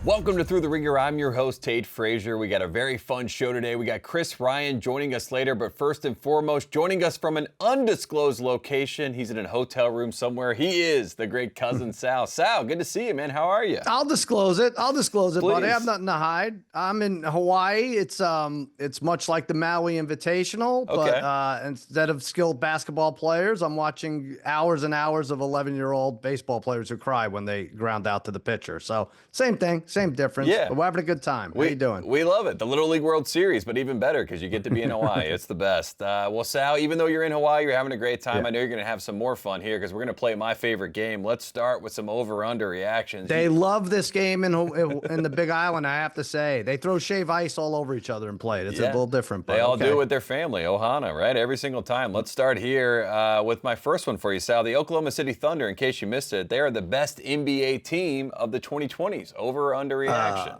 Welcome to Thru the Ringer. I'm your host, Tate Frazier. We got a very fun show today. We got Chris Ryan joining us later, but first and foremost, joining us from an undisclosed location. He's in a hotel room somewhere. He is the great Cousin Sal. Sal, good to see you, man. How are you? I'll disclose it, Please. buddy. I have nothing to hide. I'm in Hawaii. It's much like the Maui Invitational, but instead of skilled basketball players, I'm watching hours and hours of 11-year-old baseball players who cry when they ground out to the pitcher. So same thing. Same difference. Yeah. But we're having a good time. How you doing? We love it. The Little League World Series, but even better because you get to be in Hawaii. It's the best. Well, Sal, even though you're in Hawaii, you're having a great time. Yeah. I know you're going to have some more fun here because we're going to play my favorite game. Let's start with some over-under reactions. They love this game in the Big Island, I have to say. They throw shave ice all over each other and play it. It's a little different. But they all do it with their family, Ohana, right? Every single time. Let's start here with my first one for you, Sal. The Oklahoma City Thunder, in case you missed it, they are the best NBA team of the 2020s. Over or under reaction?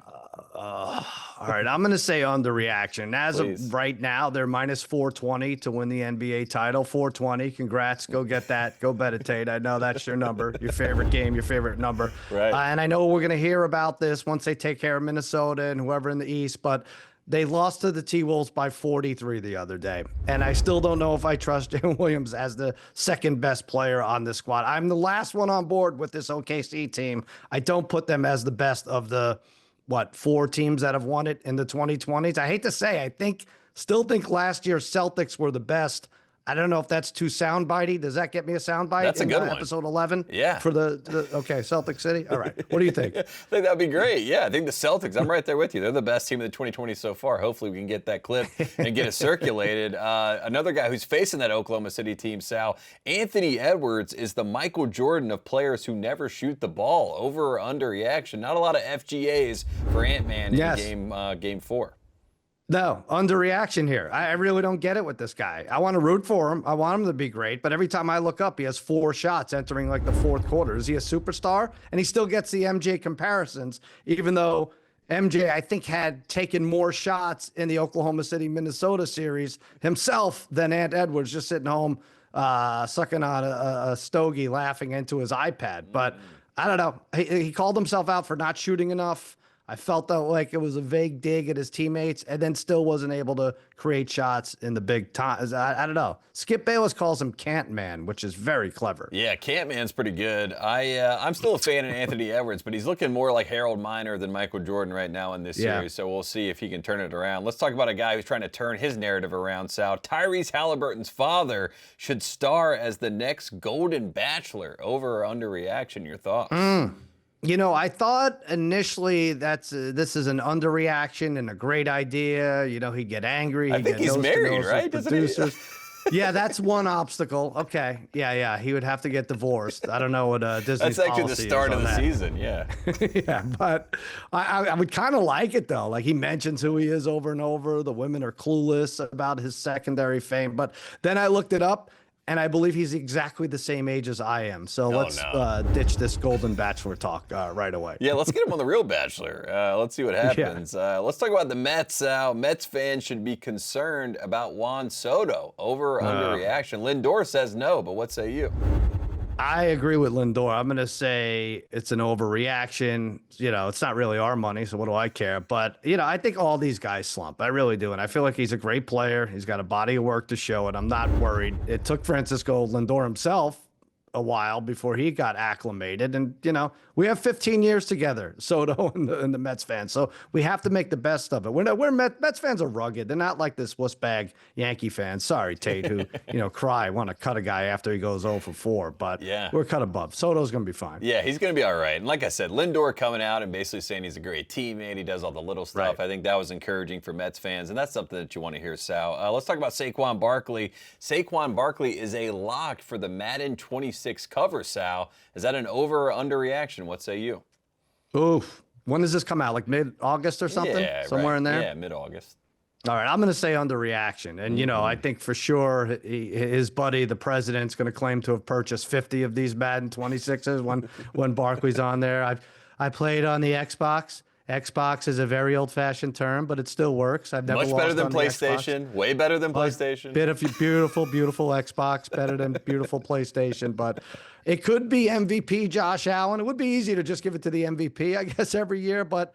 All right, I'm going to say underreaction. As of right now, they're minus 420 to win the NBA title. 420. Congrats. Go get that. Go bet it, Tate. I know that's your number, your favorite game, your favorite number. Right. And I know we're going to hear about this once they take care of Minnesota and whoever in the East, but they lost to the T-Wolves by 43 the other day. And I still don't know if I trust Jalen Williams as the second best player on this squad. I'm the last one on board with this OKC team. I don't put them as the best of the, four teams that have won it in the 2020s. I hate to say, still think last year's Celtics were the best. I don't know if that's too soundbitey. Does that get me a soundbite? That's a good one. Episode 11? Yeah. For Celtic City? All right. What do you think? I think that'd be great. Yeah, I think the Celtics, I'm right there with you. They're the best team of the 2020s so far. Hopefully we can get that clip and get it circulated. Another guy who's facing that Oklahoma City team, Sal, Anthony Edwards is the Michael Jordan of players who never shoot the ball. Over or under reaction. Not a lot of FGAs for Ant-Man in game 4. No, underreaction here. I really don't get it with this guy. I want to root for him. I want him to be great. But every time I look up, he has 4 shots entering like the fourth quarter. Is he a superstar? And he still gets the MJ comparisons, even though MJ, I think, had taken more shots in the Oklahoma City, Minnesota series himself than Ant Edwards, just sitting home, sucking on a stogie, laughing into his iPad. But I don't know. He called himself out for not shooting enough. I felt that like it was a vague dig at his teammates and then still wasn't able to create shots in the big time. I don't know. Skip Bayless calls him Cant Man, which is very clever. Yeah, Cant Man's pretty good. I'm still a fan of Anthony Edwards, but he's looking more like Harold Miner than Michael Jordan right now in this series, so we'll see if he can turn it around. Let's talk about a guy who's trying to turn his narrative around, Sal. Tyrese Halliburton's father should star as the next Golden Bachelor. Over or under reaction? Your thoughts? You know, I thought initially this is an underreaction and a great idea. You know, he'd get angry. I think he's married, right? Producers. Yeah, that's one obstacle. Okay. Yeah. He would have to get divorced. I don't know what Disney's That's actually the policy start is of the that. season, yeah. Yeah, but I would kind of like it, though. Like, he mentions who he is over and over. The women are clueless about his secondary fame. But then I looked it up, and I believe he's exactly the same age as I am. So let's ditch this Golden Bachelor talk right away. Yeah, let's get him on the real Bachelor. Let's see what happens. Yeah. Let's talk about the Mets. Mets fans should be concerned about Juan Soto. Over or under reaction? Lindor says no, but what say you? I agree with Lindor. I'm going to say it's an overreaction. You know, it's not really our money, so what do I care? But, you know, I think all these guys slump. I really do. And I feel like he's a great player. He's got a body of work to show it. I'm not worried. It took Francisco Lindor himself a while before he got acclimated. And, you know, we have 15 years together, Soto and the Mets fans. So we have to make the best of it. Mets fans are rugged. They're not like this wussbag Yankee fans. Sorry, Tate, who, you know, want to cut a guy after he goes 0 for 4. But we're cut above. Soto's going to be fine. Yeah, he's going to be all right. And like I said, Lindor coming out and basically saying he's a great teammate. He does all the little stuff. Right. I think that was encouraging for Mets fans. And that's something that you want to hear, Sal. Let's talk about Saquon Barkley. Saquon Barkley is a lock for the Madden 26 cover, Sal. Is that an over or under reaction? What say you? Oof. When does this come out? Like mid-August or something? Yeah, somewhere in there? Yeah, mid-August. All right, I'm going to say underreaction. And, you know, I think for sure his buddy, the president's going to claim to have purchased 50 of these Madden 26s when Barkley's on there. I played on the Xbox, Xbox is a very old-fashioned term, but it still works. I've never Much lost better than on the Xbox. PlayStation. Way better than PlayStation. Bit of beautiful, beautiful Xbox, better than beautiful PlayStation. But it could be MVP Josh Allen. It would be easy to just give it to the MVP, I guess, every year. But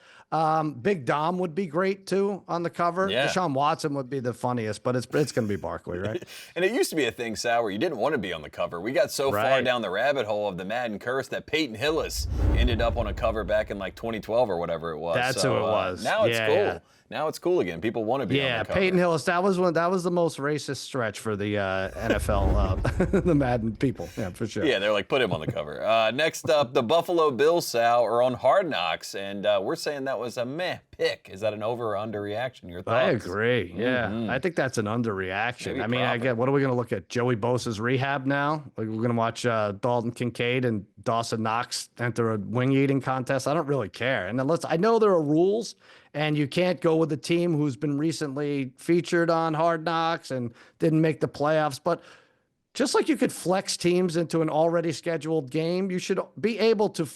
Big Dom would be great too on the cover. Yeah. Deshaun Watson would be the funniest, but it's going to be Barkley, right? And it used to be a thing, Sal, where you didn't want to be on the cover. We got so far down the rabbit hole of the Madden curse that Peyton Hillis ended up on a cover back in like 2012 or whatever it was. That's who it was. Now it's cool. Yeah. Now it's cool again. People want to be on the cover. Peyton Hillis. That was the most racist stretch for the NFL, the Madden people. Yeah, for sure. Yeah, they're like, put him on the cover. Next up, the Buffalo Bills, Sal, are on Hard Knocks, and we're saying that was a meh pick. Is that an over or under reaction? Your thoughts? I agree. Yeah, I think that's an underreaction. Maybe I mean, profit. what are we going to look at? Joey Bosa's rehab now? Like we're going to watch Dalton Kincaid and Dawson Knox enter a wing eating contest? I don't really care. And I know there are rules, and you can't go with a team who's been recently featured on Hard Knocks and didn't make the playoffs. But just like you could flex teams into an already scheduled game, you should be able to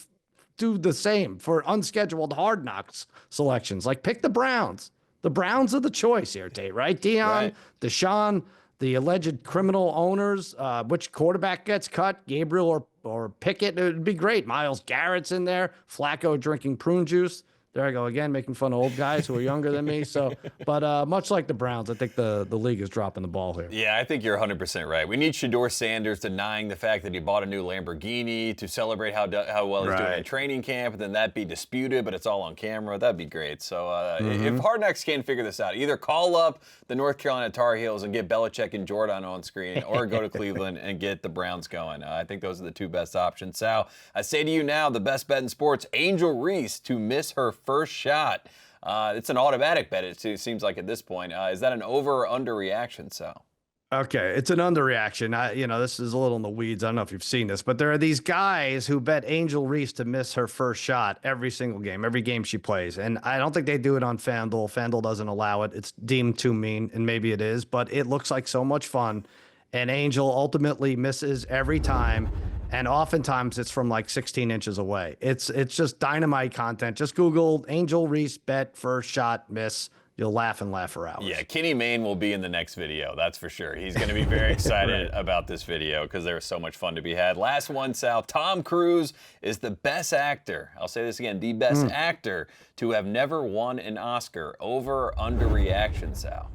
do the same for unscheduled Hard Knocks selections. Like pick the Browns. The Browns are the choice here, Tate, right? Deion, Deshaun, the alleged criminal owners, which quarterback gets cut, Gabriel or Pickett. It would be great. Myles Garrett's in there. Flacco drinking prune juice. There I go again, making fun of old guys who are younger than me. So, but much like the Browns, I think the league is dropping the ball here. Yeah, I think you're 100% right. We need Shedeur Sanders denying the fact that he bought a new Lamborghini to celebrate how well he's doing in training camp, and then that be disputed, but it's all on camera. That'd be great. So if Hard Knocks can't figure this out, either call up the North Carolina Tar Heels and get Belichick and Jordan on screen, or go to Cleveland and get the Browns going. I think those are the two best options. Sal, I say to you now, the best bet in sports, Angel Reese to miss her first shot. It's an automatic bet, it seems like at this point. Is that an over or under reaction, Sal? Okay, it's an underreaction. This is a little in the weeds. I don't know if you've seen this, but there are these guys who bet Angel Reese to miss her first shot every single game, every game she plays. And I don't think they do it on FanDuel. FanDuel doesn't allow it. It's deemed too mean, and maybe it is, but it looks like so much fun. And Angel ultimately misses every time. And oftentimes it's from like 16 inches away. It's just dynamite content. Just Google Angel Reese bet first shot miss. You'll laugh and laugh for hours. Yeah, Kenny Mayne will be in the next video, that's for sure. He's going to be very excited about this video because there was so much fun to be had. Last one, Sal. Tom Cruise is the best actor. I'll say this again, the best actor to have never won an Oscar. Over or under reaction, Sal?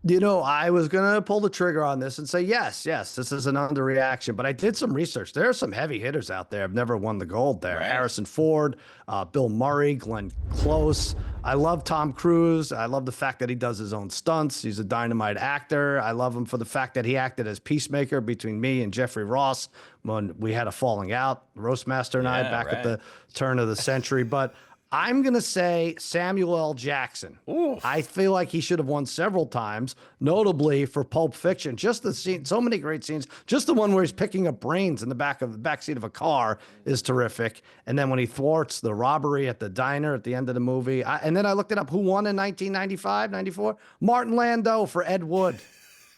I was going to pull the trigger on this and say, yes, this is an underreaction. But I did some research. There are some heavy hitters out there. I've never won the gold there. Right. Harrison Ford, Bill Murray, Glenn Close. I love Tom Cruise. I love the fact that he does his own stunts. He's a dynamite actor. I love him for the fact that he acted as peacemaker between me and Jeffrey Ross when we had a falling out, Roastmaster and I, back at the turn of the century. But I'm going to say Samuel L. Jackson. Oof. I feel like he should have won several times, notably for Pulp Fiction. Just the scene, so many great scenes. Just the one where he's picking up brains in the back seat of a car is terrific. And then when he thwarts the robbery at the diner at the end of the movie. And then I looked it up. Who won in 1995, 94? Martin Landau for Ed Wood.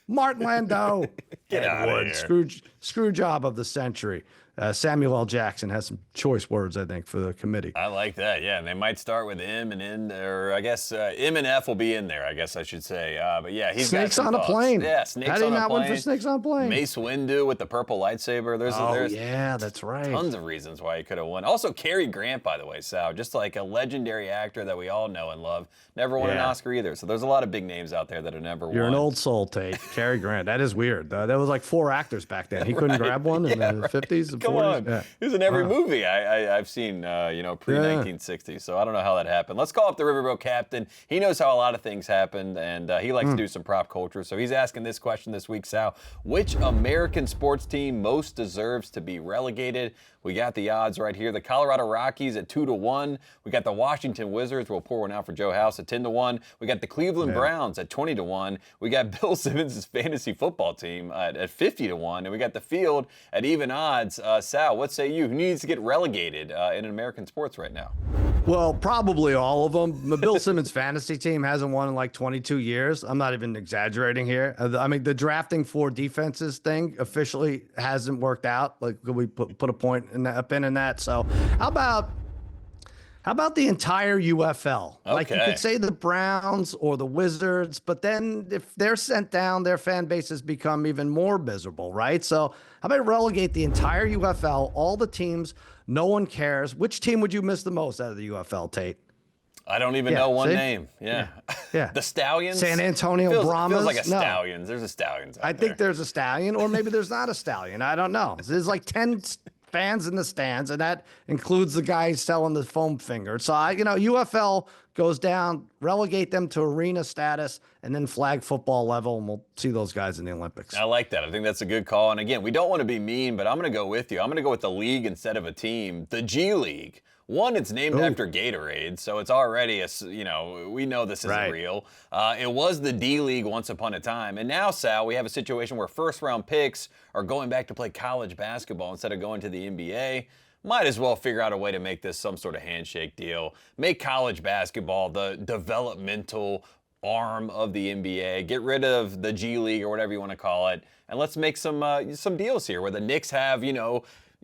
Martin Landau. Get out of here. Screw job of the century. Samuel L. Jackson has some choice words, I think, for the committee. I like that, yeah. And they might start with M and N, or I guess M and F will be in there, I guess I should say. But yeah, he's got some Snakes on a thoughts. plane. Yeah, Snakes on a How do plane. you not win for Snakes on a Plane? Mace Windu with the purple lightsaber. There's yeah, that's right. tons of reasons why he could have won. Also, Cary Grant, by the way, Sal, just like a legendary actor that we all know and love. Never won an Oscar either. So there's a lot of big names out there that have never won. You're an old soul, Tate. Cary Grant. That is weird. There was like 4 actors back then. He couldn't grab one in the 50s and 40s. Come on. Yeah. He was in every movie I've seen, pre-1960. So I don't know how that happened. Let's call up the Riverboat captain. He knows how a lot of things happened, and he likes to do some prop culture. So he's asking this question this week, Sal. Which American sports team most deserves to be relegated? We got the odds right here. The Colorado Rockies at 2-1. We got the Washington Wizards. We'll pour one out for Joe House at 10-1. We got the Cleveland Browns at 20-1. We got Bill Simmons' fantasy football team at 50-1. And we got the field at even odds. Sal, what say you? Who needs to get relegated in American sports right now? Well, probably all of them. The Bill Simmons fantasy team hasn't won in like 22 years. I'm not even exaggerating here. I mean, the drafting 4 defenses thing officially hasn't worked out. Like, could we put a point in that, a pin in that? So how How about the entire UFL? Like, you Okay. could say the Browns or the Wizards, but then if they're sent down, their fan bases become even more miserable, right? So how about relegate the entire UFL, all the teams, no one cares. Which team would you miss the most out of the UFL, Tate? I don't even Yeah, know one see? name. Yeah. Yeah. The Stallions? San Antonio Brahmas? Feels like a No. Stallions. There's a Stallions out I think there. there's a Stallion, or maybe there's not a Stallion. I don't know. There's like 10 fans in the stands, and that includes the guy selling the foam finger. So, UFL goes down, relegate them to arena status, and then flag football level, and we'll see those guys in the Olympics. I like that. I think that's a good call. And again, we don't want to be mean, but I'm going to go with you. I'm going to go with the league instead of a team. The G League. One, it's named after Gatorade, so it's already we know this isn't Right. real. It was the D League once upon a time, and now, Sal, we have a situation where first-round picks are going back to play college basketball instead of going to the NBA. Might as well figure out a way to make this some sort of handshake deal. Make college basketball the developmental arm of the NBA. Get rid of the G League or whatever you want to call it, and let's make some deals here where the Knicks have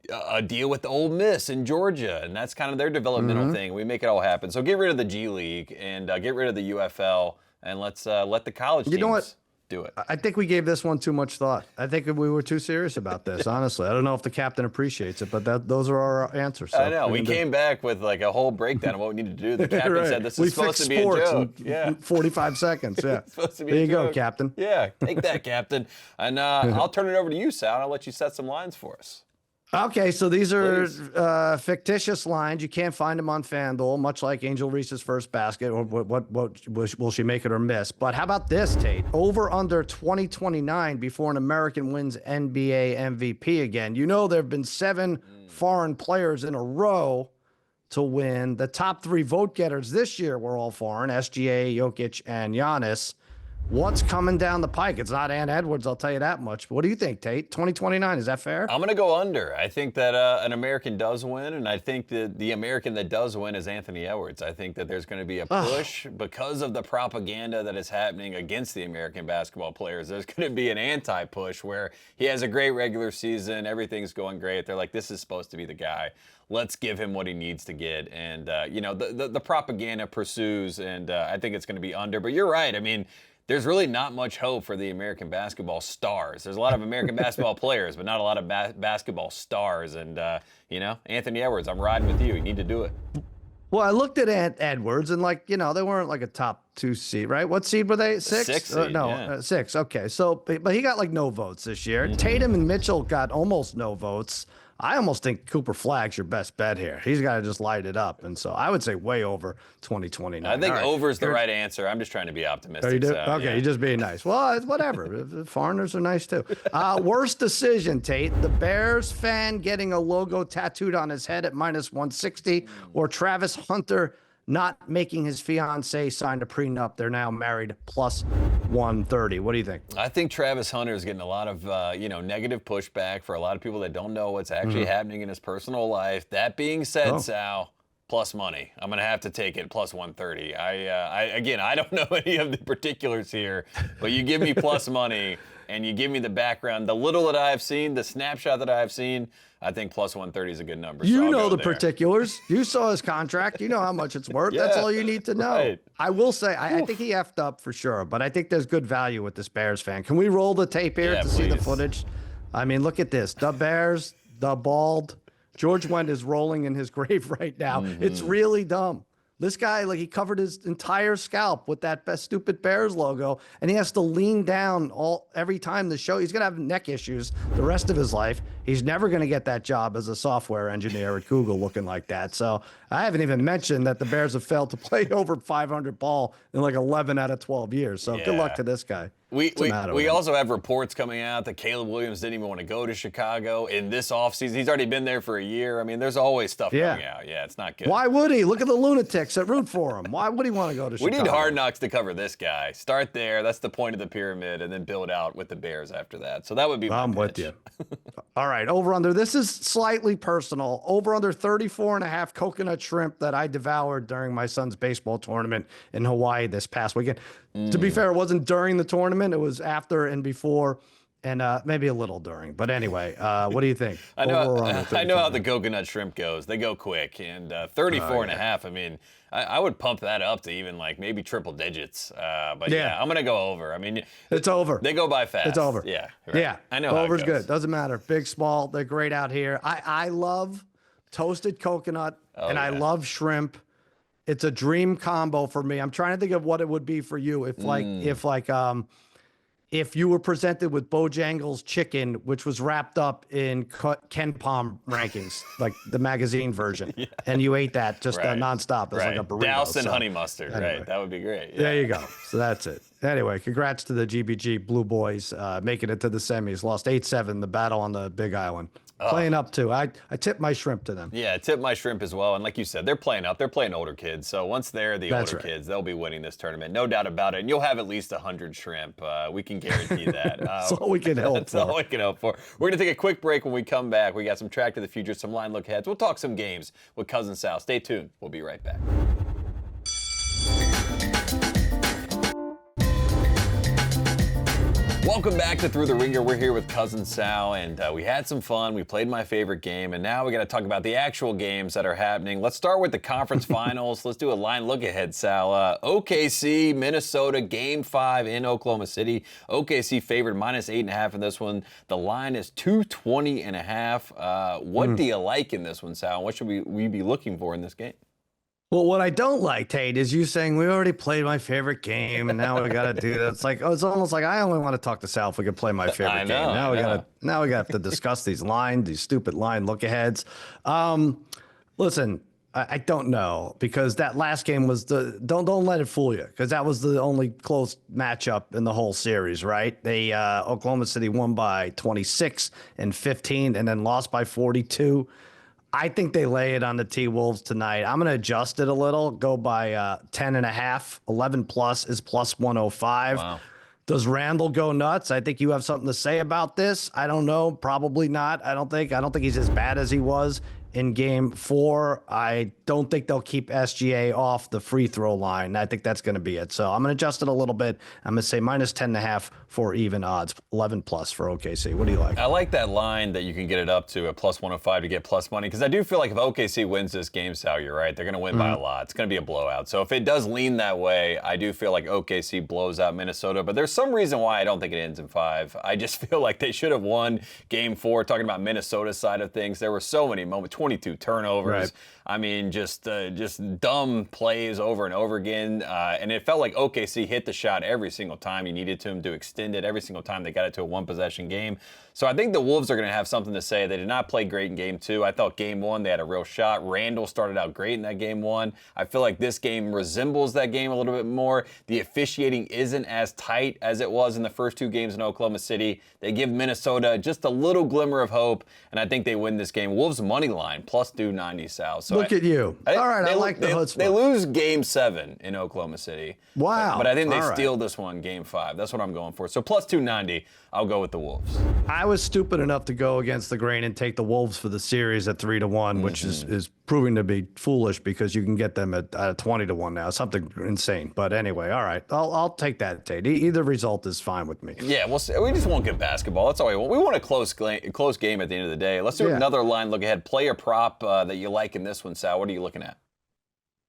a deal with the Ole Miss in Georgia, and that's kind of their developmental thing. We make it all happen. So get rid of the G League and get rid of the UFL, and let's let the college teams know what? do it. I think we gave this one too much thought. I think we were too serious about this, honestly. I don't know if the captain appreciates it, but those are our answers. So I know. We came back with like a whole breakdown of what we needed to do. The captain Right. said this We is supposed fixed to be a sports joke. in Yeah. 45 seconds. Yeah. It's supposed to be There a you go, joke. Captain. Yeah, take that, Captain. And I'll turn it over to you, Sal, and I'll let you set some lines for us. Okay, so these are fictitious lines. You can't find them on FanDuel, much like Angel Reese's first basket, or what will she make it or miss? But how about this, Tate? Over under 2029 before an American wins NBA MVP again. You know there have been 7 foreign players in a row to win. The top 3 vote getters this year were all foreign: SGA, Jokic, and Giannis. What's coming down the pike? It's not Ant Edwards, I'll tell you that much. But what do you think, Tate? 2029, is that fair? I'm going to go under. I think that an American does win, and I think that the American that does win is Anthony Edwards. I think that there's going to be a push because of the propaganda that is happening against the American basketball players. There's going to be an anti-push where he has a great regular season, everything's going great. They're like, this is supposed to be the guy. Let's give him what he needs to get. And, the propaganda pursues, and I think it's going to be under. But you're right. I mean, there's really not much hope for the American basketball stars. There's a lot of American basketball players, but not a lot of basketball stars. And, Anthony Edwards, I'm riding with you. You need to do it. Well, I looked at Ant Edwards, and they weren't like a top 2 seed, right? What seed were they? 6? 6 seed, no, 6. Okay, so but he got like no votes this year. Tatum and Mitchell got almost no votes. I almost think Cooper Flagg's your best bet here. He's got to just light it up, and so I would say way over 2029. I think All right. over's the right answer. I'm just trying to be optimistic. Oh, you do? So, Okay, yeah. you're just being nice. Well, it's whatever. Foreigners are nice too. Worst decision, Tate. The Bears fan getting a logo tattooed on his head at -160, or Travis Hunter not making his fiancée sign a prenup. They're now married +130. What do you think? I think Travis Hunter is getting a lot of, negative pushback for a lot of people that don't know what's actually happening in his personal life. That being said, Sal, plus money. I'm going to have to take it +130. I don't know any of the particulars here, but you give me plus money and you give me the background, the little that I have seen, the snapshot that I have seen, I think +130 is a good number. You so I'll know go the there. particulars. You saw his contract. You know how much it's worth. That's Yeah, all you need to know. right. I will say, I think he effed up for sure, but I think there's good value with this Bears fan. Can we roll the tape here Yeah, to see the please. footage? I mean, look at this. The Bears, the bald. George Wendt is rolling in his grave right now. It's really dumb. This guy, he covered his entire scalp with that stupid Bears logo, and he has to lean down every time the show. He's going to have neck issues the rest of his life. He's never going to get that job as a software engineer at Google looking like that. So I haven't even mentioned that the Bears have failed to play over 500 ball in 11 out of 12 years. So good luck to this guy. We What's the matter with we him? also have reports coming out that Caleb Williams didn't even want to go to Chicago in this offseason. He's already been there for a year. I mean, there's always stuff coming out. Yeah, it's not good. Why would he? Look at the lunatics that root for him. Why would he want to go to We Chicago? need Hard Knocks to cover this guy. Start there. That's the point of the pyramid, and then build out with the Bears after that. So that would be my I'm with pitch. you. All right, over under. This is slightly personal. Over under 34.5 coconut shrimp that I devoured during my son's baseball tournament in Hawaii this past weekend. To be fair, it wasn't during the tournament. It was after and before. and maybe a little during. But anyway, what do you think? I know, Over or under I know how 34? the coconut shrimp goes. They go quick, and 34 and a half. I mean, I would pump that up to even like maybe triple digits. But yeah, I'm gonna go over. I mean, It's over. they go by fast. It's over. Yeah, right. Yeah, I know. How it over's goes. good. Doesn't matter. Big, small, they're great out here. I love toasted coconut and I love shrimp. It's a dream combo for me. I'm trying to think of what it would be for you if you were presented with Bojangles chicken, which was wrapped up in Ken Palm rankings, like the magazine version, and you ate that just nonstop. It's like a burrito. Doused in honey mustard. Anyway. Right. That would be great. Yeah. There you go. So that's it. Anyway, congrats to the GBG Blue Boys making it to the semis. Lost 8-7, the battle on the Big Island. Playing up too. I tip my shrimp to them. Yeah, tip my shrimp as well. And like you said, they're playing up. They're playing older kids. So once they're the That's older right. kids, they'll be winning this tournament. No doubt about it. And you'll have at least 100 shrimp. We can guarantee that. That's all we can hope That's for. all we can hope for. We're going to take a quick break. When we come back, we got some track to the future, some line look aheads. We'll talk some games with Cousin Sal. Stay tuned. We'll be right back. Welcome back to Thru the Ringer. We're here with Cousin Sal, and we had some fun. We played my favorite game, and now we got to talk about the actual games that are happening. Let's start with the conference finals. Let's do a line look ahead, Sal. OKC, Minnesota, Game 5 in Oklahoma City. OKC favored -8.5 in this one. The line is 220.5. What do you like in this one, Sal? What should we be looking for in this game? Well, what I don't like, Tate, is you saying we already played my favorite game, and now we got to do that. It's like it's almost like I only want to talk to Sal if we can play my favorite game. Now we got to discuss these stupid line look aheads. Listen, I don't know, because that last game was don't let it fool you, because that was the only close matchup in the whole series, right? They Oklahoma City won by 26 and 15, and then lost by 42. I think they lay it on the T-Wolves tonight. I'm going to adjust it a little, go by 10.5. 11 plus is plus 105. Wow. Does Randall go nuts? I think you have something to say about this. I don't know. Probably not. I don't think he's as bad as he was in Game 4. I don't think they'll keep SGA off the free throw line. I think that's going to be it. So I'm going to adjust it a little bit. I'm going to say minus 10.5 for even odds, 11 plus for OKC. What do you like? I like that line that you can get it up to a plus 105 to get plus money, because I do feel like if OKC wins this game, Sal, you're right, they're going to win by a lot. It's going to be a blowout. So if it does lean that way, I do feel like OKC blows out Minnesota. But there's some reason why I don't think it ends in 5. I just feel like they should have won Game 4. Talking about Minnesota's side of things, there were so many moments, 22 turnovers. Right. I mean, just dumb plays over and over again. And it felt like OKC hit the shot every single time you needed to extend it, every single time they got it to a one-possession game. So I think the Wolves are going to have something to say. They did not play great in Game 2. I thought Game 1 they had a real shot. Randall started out great in that Game 1. I feel like this game resembles that game a little bit more. The officiating isn't as tight as it was in the first 2 games in Oklahoma City. They give Minnesota just a little glimmer of hope, and I think they win this game. Wolves money line, plus 290, Sal. So Look at you. All right, I like the chutzpah. They lose Game 7 in Oklahoma City. Wow. But I think they All right. steal this one, Game 5. That's what I'm going for. So plus 290, I'll go with the Wolves. I was stupid enough to go against the grain and take the Wolves for the series at 3-1, which is proving to be foolish, because you can get them at 20-1 now. Something insane. But anyway, all right. I'll take that, Tate. Either result is fine with me. Yeah, we just want good basketball. That's all we want. We want a close game at the end of the day. Let's do another line look ahead. Player prop that you like in this one, Sal. What are you looking at?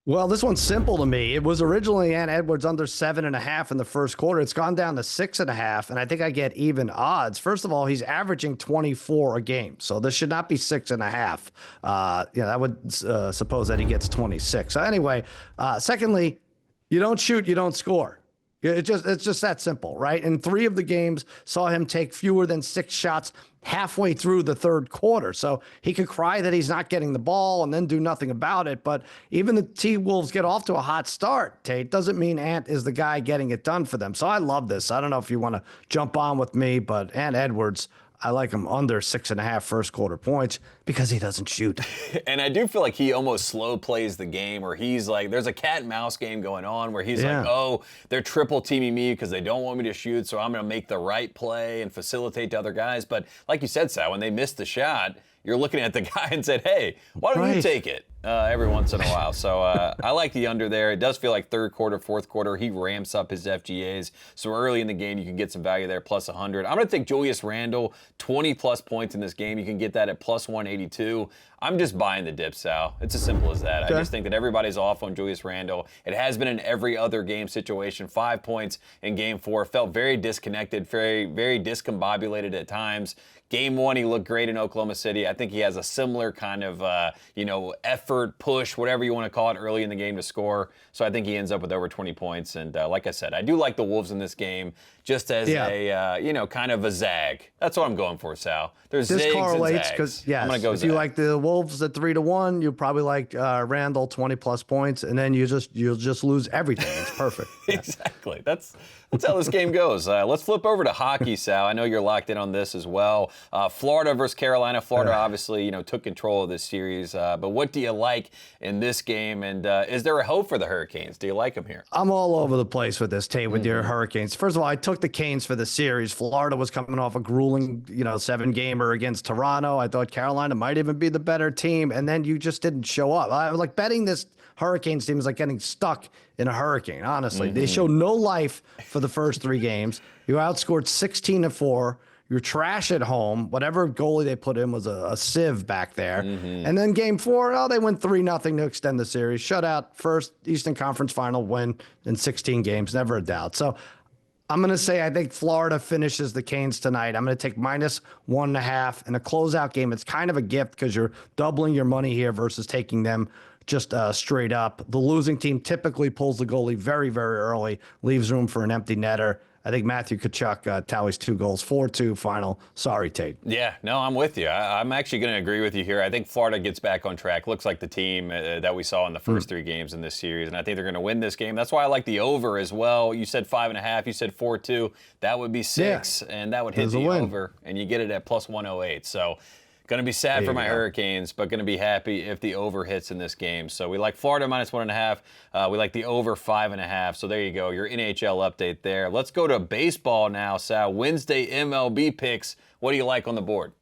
Well, this one's simple to me. It was originally Ant Edwards under 7.5 in the first quarter. It's gone down to 6.5, and I think I get even odds. First of all, he's averaging 24 a game, so this should not be 6.5. I would suppose that he gets 26. So anyway, secondly, you don't shoot, you don't score. It's just that simple, right? And 3 of the games saw him take fewer than 6 shots halfway through the third quarter. So he could cry that he's not getting the ball and then do nothing about it. But even the T-Wolves get off to a hot start, Tate, doesn't mean Ant is the guy getting it done for them. So I love this. I don't know if you want to jump on with me, but Ant Edwards, I like him under 6.5 first quarter points because he doesn't shoot. And I do feel like he almost slow plays the game, where he's like, there's a cat and mouse game going on where he's like, oh, they're triple teaming me because they don't want me to shoot, so I'm going to make the right play and facilitate to other guys. But like you said, Sal, when they missed the shot, you're looking at the guy and said, hey, why don't you take it? every once in a while. So I like the under there. It does feel like third quarter, fourth quarter, he ramps up his FGAs. So early in the game, you can get some value there, plus 100. I'm going to take Julius Randle, 20-plus points in this game. You can get that at plus 182. I'm just buying the dip, Sal. It's as simple as that. Okay. I just think that everybody's off on Julius Randle. It has been in every other game situation. 5 points in Game 4. Felt very disconnected, very, very discombobulated at times. Game 1, he looked great in Oklahoma City. I think he has a similar kind of, effort, push, whatever you want to call it, early in the game to score. So I think he ends up with over 20 points. And like I said, I do like the Wolves in this game just as kind of a zag. That's what I'm going for, Sal. There's This zigs correlates and because, zags. I'm gonna go if zag. you like the Wolves at 3-1, you probably like Randall 20-plus points, and then you'll just lose everything. It's perfect. Yeah. Exactly. That's how this game goes. Let's flip over to hockey, Sal. I know you're locked in on this as well. Florida versus Carolina. Florida obviously, took control of this series. But what do you like in this game? And is there a hope for the Hurricanes? Do you like them here? I'm all over the place with this, Tate, with your Hurricanes. First of all, I took the Canes for the series. Florida was coming off a grueling, 7-gamer against Toronto. I thought Carolina might even be the better team, and then you just didn't show up. I was like betting this Hurricanes team is like getting stuck in a hurricane, honestly. They showed no life for the first 3 games. You outscored 16-4. You're trash at home. Whatever goalie they put in was a sieve back there. And then Game 4, they went 3-0 to extend the series. Shutout, first Eastern Conference Final win in 16 games, never a doubt. So I'm going to say I think Florida finishes the Canes tonight. I'm going to take minus 1.5 in a closeout game. It's kind of a gift because you're doubling your money here versus taking them just straight up. The losing team typically pulls the goalie very, very early, leaves room for an empty netter. I think Matthew Tkachuk tallies 2 goals, 4-2 final. Sorry, Tate. Yeah, no, I'm with you. I'm actually going to agree with you here. I think Florida gets back on track. Looks like the team that we saw in the first 3 games in this series, and I think they're going to win this game. That's why I like the over as well. You said 5.5. You said 4-2. That would be 6, and that would hit the over, and you get it at plus 108. So going to be sad for my Hurricanes, but going to be happy if the over hits in this game. So we like Florida minus 1.5. We like the over 5.5. So there you go, your NHL update there. Let's go to baseball now, Sal. Wednesday MLB picks. What do you like on the board?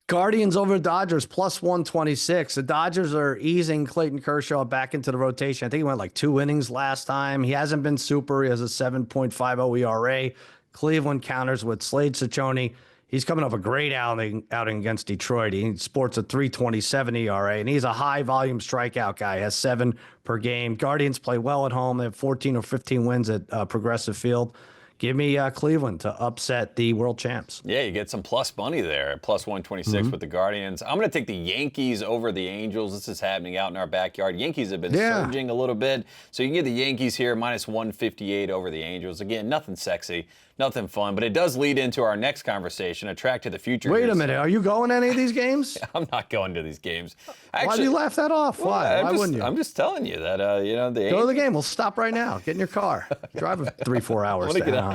Guardians over Dodgers plus 126. The Dodgers are easing Clayton Kershaw back into the rotation. I think he went like 2 innings last time. He hasn't been super. He has a 7.50 ERA. Cleveland counters with Slade Ciccone. He's coming off a great outing against Detroit. He sports a 3.27 ERA, and he's a high-volume strikeout guy. He has 7 per game. Guardians play well at home. They have 14 or 15 wins at Progressive Field. Give me Cleveland to upset the world champs. Yeah, you get some plus money there, plus 126 with the Guardians. I'm going to take the Yankees over the Angels. This is happening out in our backyard. Yankees have been surging a little bit, so you can get the Yankees here minus 158 over the Angels. Again, nothing sexy, nothing fun, but it does lead into our next conversation, a track to the future. Wait a minute, are you going to any of these games? I'm not going to these games. Actually, why do you laugh that off? Why wouldn't you? I'm just telling you that, Go to the game. We'll stop right now. Get in your car. Drive 3-4 hours to Anaheim.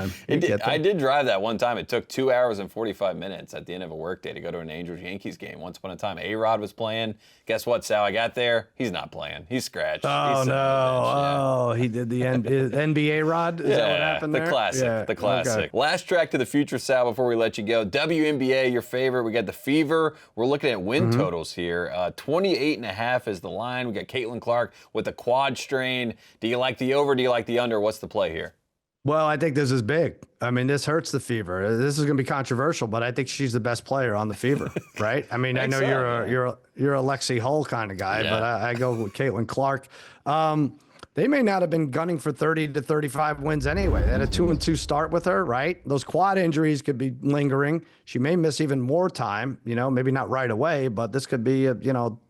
I did drive that one time. It took 2 hours and 45 minutes at the end of a workday to go to an Angels-Yankees game. Once upon a time, A-Rod was playing. Guess what, Sal? I got there. He's not playing. He's scratched. Oh, no. He did the NBA Rod? Is that what happened there? The classic. Okay. Last track to the future, Sal, before we let you go. WNBA, your favorite. We got the Fever. We're looking at win totals here. 28.5 is the line. We got Caitlin Clark with a quad strain. Do you like the over? Do you like the under? What's the play here? Well, I think this is big. I mean, this hurts the Fever. This is going to be controversial, but I think she's the best player on the Fever, right? I mean, I know you're a Lexi Hull kind of guy, but I go with Caitlin Clark. They may not have been gunning for 30 to 35 wins anyway. They had a 2-2 start with her, right? Those quad injuries could be lingering. She may miss even more time, maybe not right away, but this could be,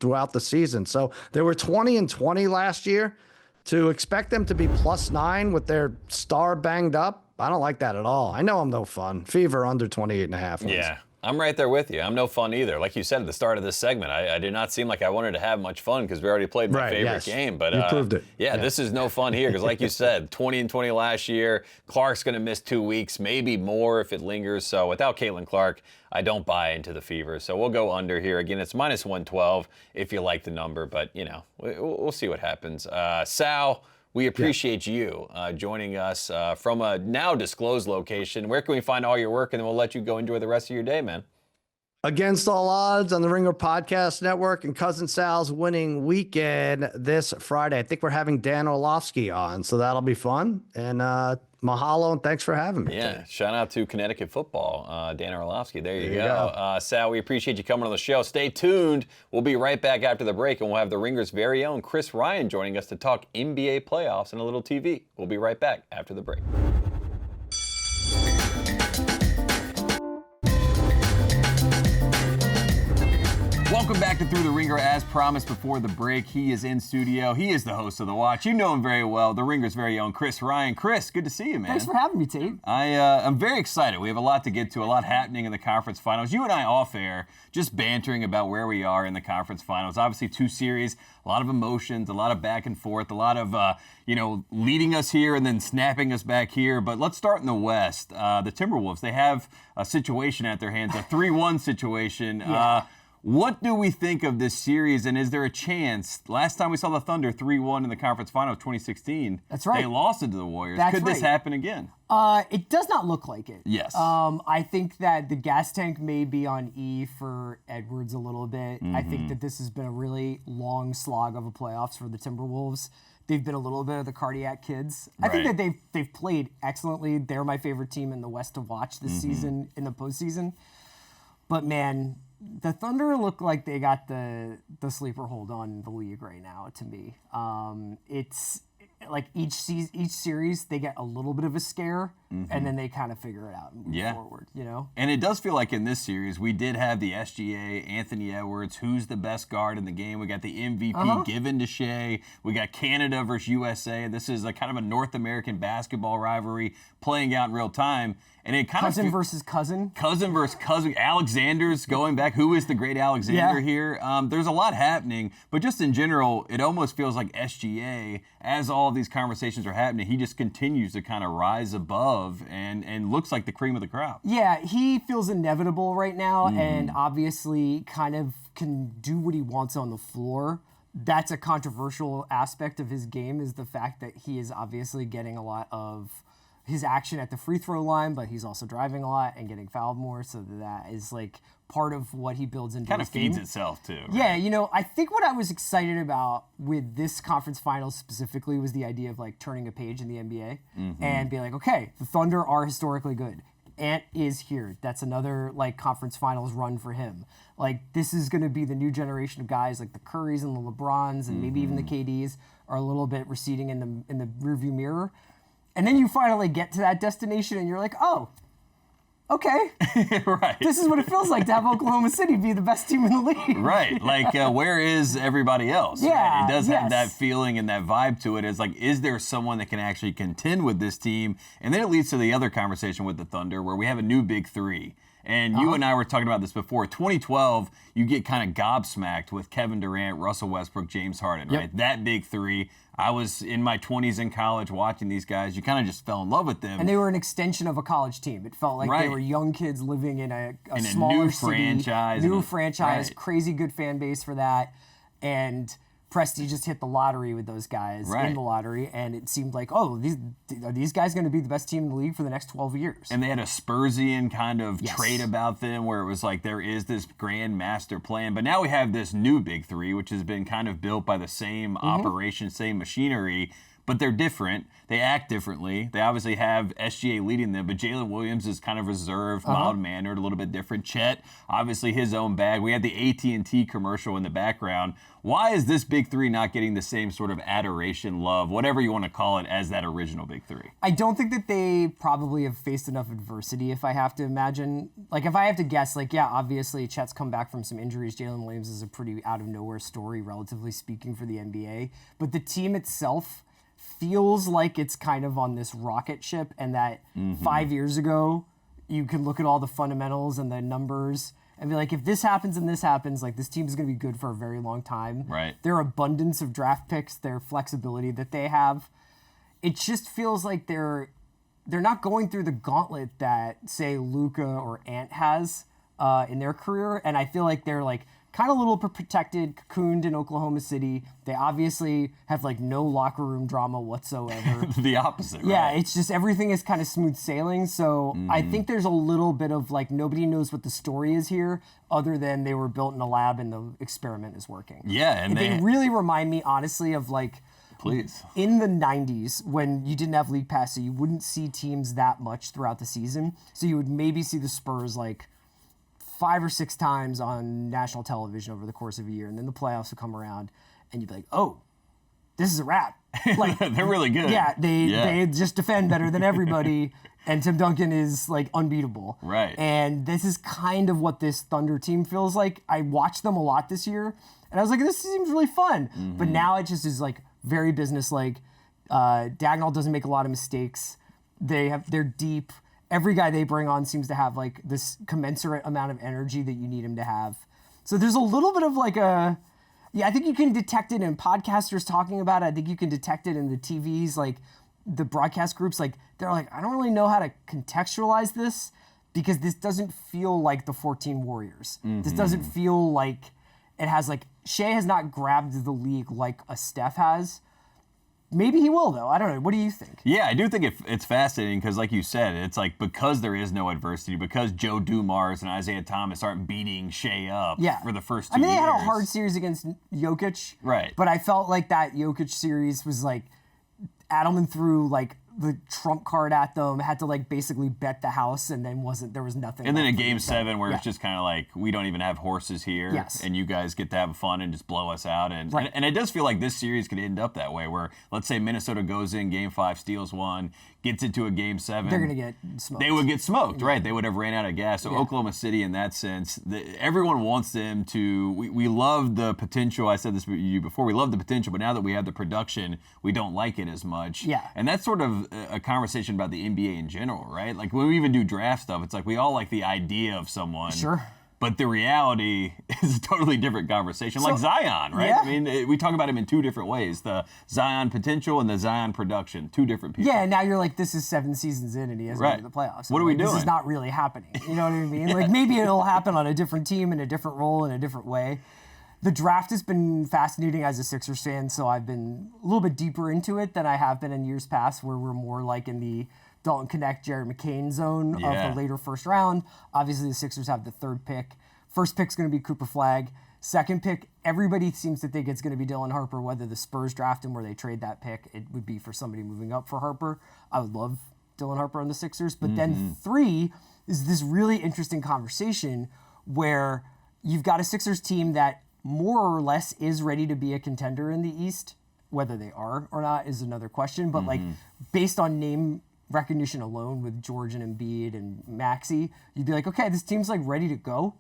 throughout the season. So they were 20-20 last year. To expect them to be +9 with their star banged up, I don't like that at all. I know I'm no fun. Fever under 28.5 wins. Yeah. I'm right there with you. I'm no fun either. Like you said at the start of this segment, I did not seem like I wanted to have much fun because we already played my favorite game. But you proved it. Yeah, this is no fun here because, like you said, 20-20 last year. Clark's going to miss 2 weeks, maybe more if it lingers. So without Caitlin Clark, I don't buy into the Fever. So we'll go under here. Again, it's minus 112 if you like the number, but we'll see what happens. Sal, we appreciate you joining us from a now disclosed location. Where can we find all your work? And then we'll let you go enjoy the rest of your day, man. Against All Odds on the Ringer Podcast Network and Cousin Sal's winning weekend this Friday. I think we're having Dan Orlovsky on, so that'll be fun. And mahalo, and thanks for having me. Yeah, shout out to Connecticut football, Dan Orlovsky. There you go. Sal, we appreciate you coming on the show. Stay tuned. We'll be right back after the break, and we'll have the Ringer's very own Chris Ryan joining us to talk NBA playoffs and a little TV. We'll be right back after the break. Welcome back to Thru the Ringer. As promised before the break, he is in studio. He is the host of The Watch. You know him very well, the Ringer's very own Chris Ryan. Chris, good to see you, man. Thanks for having me, Tate. I'm very excited. We have a lot to get to, a lot happening in the conference finals. You and I off air, just bantering about where we are in the conference finals. Obviously, 2 series, a lot of emotions, a lot of back and forth, a lot of, leading us here and then snapping us back here. But let's start in the West. The Timberwolves, they have a situation at their hands, a 3-1 situation. Yeah. What do we think of this series, and is there a chance? Last time we saw the Thunder 3-1 in the conference final of 2016, that's right. They lost it to the Warriors. That's Could this happen again? It does not look like it. Yes. I think that the gas tank may be on E for Edwards a little bit. I think that this has been a really long slog of a playoffs for the Timberwolves. They've been a little bit of the cardiac kids. I think that they've played excellently. They're my favorite team in the West to watch this season in the postseason. But man, the Thunder look like they got the sleeper hold on the league right now. To me, it's like each series they get a little bit of a scare, and then they kind of figure it out and move forward. You know, and it does feel like in this series we did have the SGA, Anthony Edwards, who's the best guard in the game. We got the MVP given to Shea. We got Canada versus USA. This is a kind of a North American basketball rivalry playing out in real time. And it kind cousin versus cousin. Cousin versus cousin. Alexander's going back. Who is the great Alexander here? There's a lot happening, but just in general, it almost feels like SGA, as all of these conversations are happening, he just continues to kind of rise above and looks like the cream of the crop. Yeah, he feels inevitable right now, and obviously kind of can do what he wants on the floor. That's a controversial aspect of his game, is the fact that he is obviously getting a lot of his action at the free throw line, but he's also driving a lot and getting fouled more, so that is like part of what he builds into his game. Kind of feeds itself too. Right? Yeah, I think what I was excited about with this conference finals specifically was the idea of like turning a page in the NBA and be like, okay, the Thunder are historically good. Ant is here. That's another like conference finals run for him. Like this is going to be the new generation of guys like the Currys and the LeBrons and maybe even the KDs are a little bit receding in the rearview mirror. And then you finally get to that destination and you're like, oh, okay. Right. This is what it feels like to have Oklahoma City be the best team in the league. Right. Like, where is everybody else? Yeah. Right? It does have that feeling and that vibe to it. It's like, is there someone that can actually contend with this team? And then it leads to the other conversation with the Thunder where we have a new big three. And you and I were talking about this before. 2012, you get kind of gobsmacked with Kevin Durant, Russell Westbrook, James Harden, right? That big three. I was in my 20s in college watching these guys. You kind of just fell in love with them. And they were an extension of a college team. It felt like they were young kids living in a smaller new city, franchise, crazy good fan base for that. And Presti just hit the lottery with those guys in the lottery, and it seemed like, are these guys going to be the best team in the league for the next 12 years? And they had a Spursian kind of trait about them where it was like there is this grand master plan. But now we have this new big three, which has been kind of built by the same operation, same machinery. But they're different. They act differently. They obviously have SGA leading them, but Jalen Williams is kind of reserved, mild-mannered, a little bit different. Chet, obviously his own bag. We had the AT&T commercial in the background. Why is this big three not getting the same sort of adoration, love, whatever you want to call it, as that original big three? I don't think that they probably have faced enough adversity, if I have to imagine. Like, if I have to guess, obviously Chet's come back from some injuries. Jalen Williams is a pretty out-of-nowhere story, relatively speaking, for the NBA. But the team itself feels like it's kind of on this rocket ship, and that 5 years ago, you can look at all the fundamentals and the numbers and be like, if this happens and this happens, like this team is going to be good for a very long time. Right. Their abundance of draft picks, their flexibility that they have, it just feels like they're not going through the gauntlet that, say, Luka or Ant has in their career, and I feel like they're like kind of a little protected, cocooned in Oklahoma City. They obviously have like no locker room drama whatsoever. The opposite, Yeah, right? it's just everything is kind of smooth sailing. So I think there's a little bit of like nobody knows what the story is here other than they were built in a lab and the experiment is working. Yeah, and they really remind me honestly of like Please. in the 90s when you didn't have League Pass, so you wouldn't see teams that much throughout the season. So you would maybe see the Spurs like 5 or 6 times on national television over the course of a year, and then the playoffs would come around, and you'd be like, "Oh, this is a wrap." Like They're really good. Yeah, they just defend better than everybody, and Tim Duncan is like unbeatable. Right. And this is kind of what this Thunder team feels like. I watched them a lot this year, and I was like, "This seems really fun." But now it just is like very business-like. Dagnall doesn't make a lot of mistakes. They're deep. Every guy they bring on seems to have like this commensurate amount of energy that you need him to have. So there's a little bit of like I think you can detect it in podcasters talking about it. I think you can detect it in the TVs, like the broadcast groups. Like they're like, I don't really know how to contextualize this because this doesn't feel like the 14 Warriors. This doesn't feel like it has like Shea has not grabbed the league like a Steph has. Maybe he will, though. I don't know. What do you think? Yeah, I do think it's fascinating because, like you said, it's like because there is no adversity, because Joe Dumars and Isaiah Thomas aren't beating Shea up for the first 2 years. I mean, they had a hard series against Jokic. Right. But I felt like that Jokic series was like Adelman threw like the trump card at them, had to like basically bet the house, and then there was nothing. And then left in for Game them. 7 where it's just kind of like, we don't even have horses here, Yes. and you guys get to have fun and just blow us out. And it does feel like this series could end up that way, where let's say Minnesota goes in Game 5, steals one, gets into a Game 7. They're going to get smoked. They would get smoked, right? They would have ran out of gas. So Oklahoma City, in that sense, everyone wants them to. We love the potential. I said this to you before. We love the potential, but now that we have the production, we don't like it as much. Yeah. And that's sort of a conversation about the NBA in general, right? Like when we even do draft stuff, it's like we all like the idea of someone. Sure. But the reality is a totally different conversation. Like Zion, right? Yeah. I mean, we talk about him in 2 different ways. The Zion potential and the Zion production. 2 different people. Yeah, and now you're like, this is 7 seasons in and he hasn't made the playoffs. What are we This doing? is not really happening. You know what I mean? Like maybe it'll happen on a different team in a different role in a different way. The draft has been fascinating as a Sixers fan, so I've been a little bit deeper into it than I have been in years past, where we're more like in the Dalton Connect, Jared McCain zone of the later first round. Obviously, the Sixers have the 3rd pick. First pick's going to be Cooper Flagg. Second pick, everybody seems to think it's going to be Dylan Harper. Whether the Spurs draft him where they trade that pick, it would be for somebody moving up for Harper. I would love Dylan Harper on the Sixers. But then 3 is this really interesting conversation where you've got a Sixers team that more or less is ready to be a contender in the East. Whether they are or not is another question. But like based on name recognition alone with George and Embiid and Maxey, you'd be like, okay, this team's like ready to go.